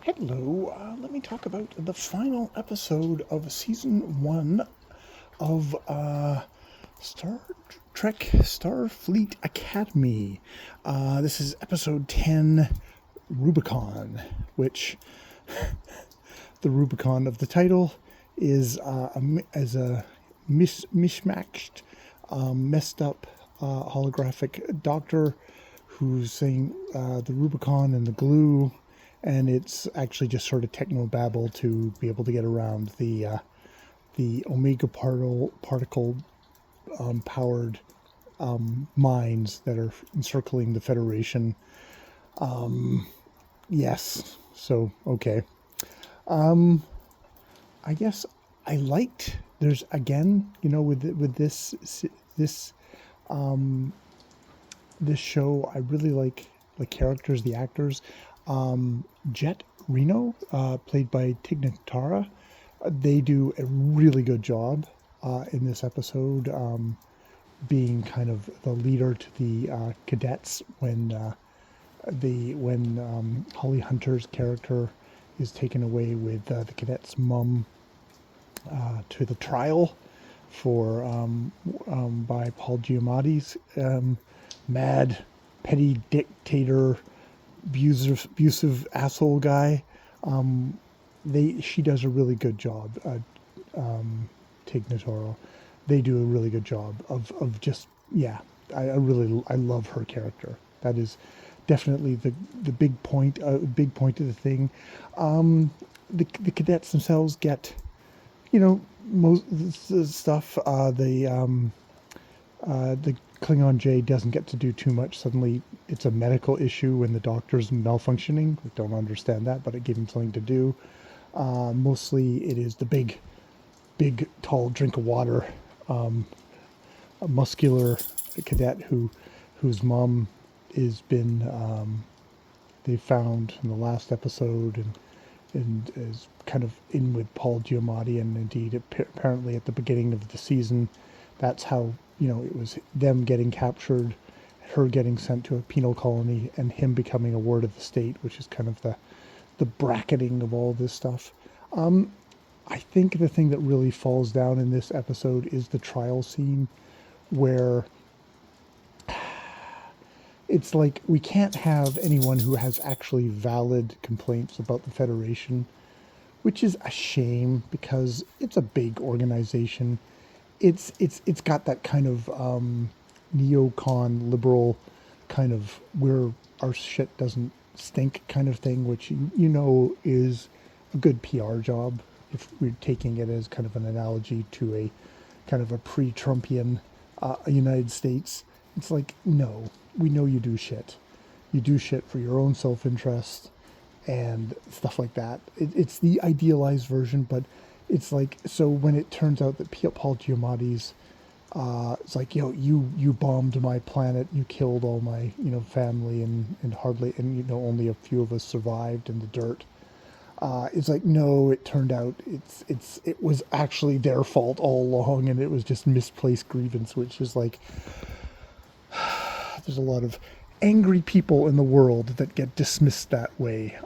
Hello, let me talk about the final episode of Season 1 of Str Trek Starfleet Academy. This is Episode 10, Rbcn, which the Rbcn of the title is as a mishmashed, messed up holographic doctor who's saying the Rbcn and the glue, and it's actually just sort of techno-babble to be able to get around the omega particle powered mines that are encircling the Federation. Yes, so okay. I guess I liked. There's again, with this show, I really like the characters, the actors. Jet Reno, played by Tig Notara, they do a really good job in this episode, being kind of the leader to the cadets when Holly Hunter's character is taken away with the cadet's mum to the trial for by Paul Giamatti's mad petty dictator abusive asshole guy. She does a really good job. Tig Notaro, they do a really good job of just, yeah. I love her character. That is definitely the big point of the thing. The cadets themselves get, most of the stuff. The Klingon J doesn't get to do too much. Suddenly, it's a medical issue when the doctor's malfunctioning. We don't understand that, but it gave him something to do. Mostly, it is the big, tall drink of water, a muscular cadet whose mom has been they found in the last episode, and is kind of in with Paul Giamatti, and indeed apparently at the beginning of the season, that's how, it was them getting captured, her getting sent to a penal colony, and him becoming a ward of the state, which is kind of the bracketing of all this stuff. I think the thing that really falls down in this episode is the trial scene, where it's like we can't have anyone who has actually valid complaints about the Federation, which is a shame because it's a big organization. It's got that kind of neocon liberal kind of where our shit doesn't stink kind of thing, which is a good PR job if we're taking it as kind of an analogy to a kind of a pre-Trumpian United States. It's like, no, we know you do shit. You do shit for your own self-interest and stuff like that. It's the idealized version, but it's like, so when it turns out that Paul Giamatti's, it's like, you bombed my planet, you killed all my, family, and hardly, and, only a few of us survived in the dirt. It's like, no, it turned out it was actually their fault all along, and it was just misplaced grievance, which is like, there's a lot of angry people in the world that get dismissed that way,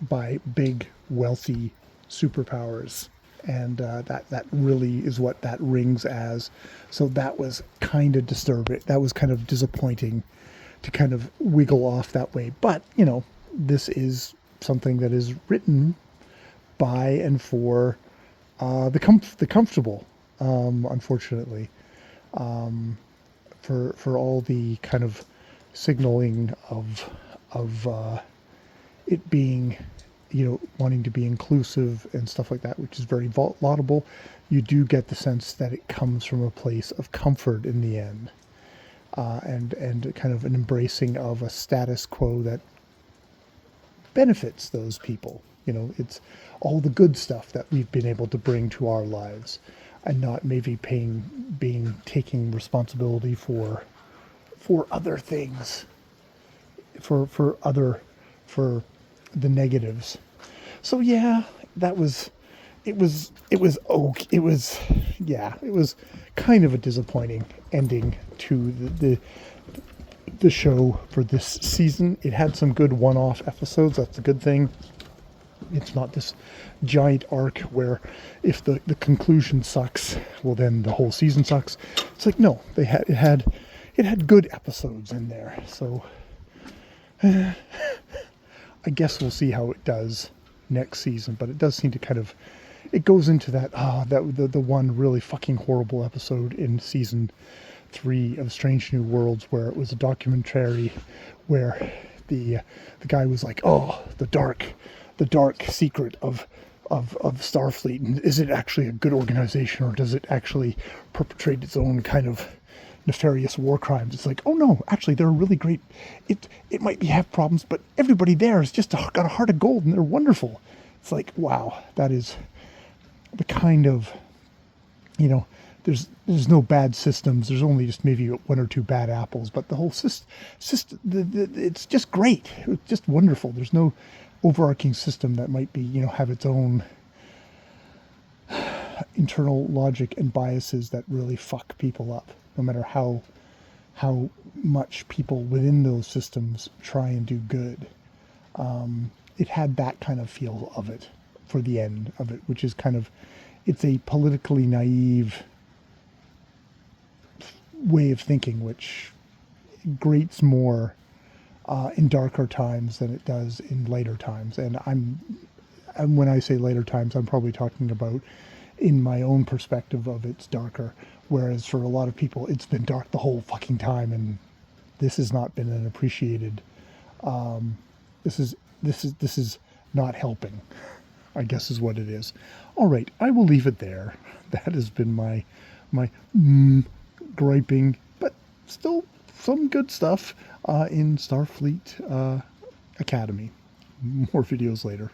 by big, wealthy superpowers, and that really is what that rings as. So that was kind of disturbing. That was kind of disappointing to kind of wiggle off that way. But this is something that is written by and for the comfortable. Unfortunately, for all the kind of signaling of it being, wanting to be inclusive and stuff like that, which is very laudable, you do get the sense that it comes from a place of comfort in the end, and kind of an embracing of a status quo that benefits those people. It's all the good stuff that we've been able to bring to our lives, and not maybe taking responsibility for other things, for the negatives. So yeah, it was kind of a disappointing ending to the show for this season. It had some good one-off episodes. That's a good thing. It's not this giant arc where if the conclusion sucks, well then the whole season sucks. It's like, no, it had good episodes in there. So I guess we'll see how it does next season, but it does seem to kind of, it goes into that the one really fucking horrible episode in season 3 of Strange New Worlds, where it was a documentary where the guy was like, oh, the dark secret of Starfleet, and is it actually a good organization, or does it actually perpetrate its own kind of nefarious war crimes? It's like, oh no, actually they're really great. It might have problems, but everybody there has just got a heart of gold and they're wonderful. It's like, wow, that is the kind of, you know, there's no bad systems. There's only just maybe 1 or 2 bad apples, but the whole system, it's just great. It's just wonderful. There's no overarching system that might be, you know, have its own internal logic and biases that really fuck people up, no matter how much people within those systems try and do good. It had that kind of feel of it for the end of it, which is kind of, it's a politically naive way of thinking, which grates more in darker times than it does in later times. And when I say later times, I'm probably talking about in my own perspective of it's darker, whereas for a lot of people it's been dark the whole fucking time, and this has not been an appreciated, this is not helping, I guess is what it is. All right, I will leave it there. That has been my griping, but still some good stuff in Starfleet Academy. More videos later.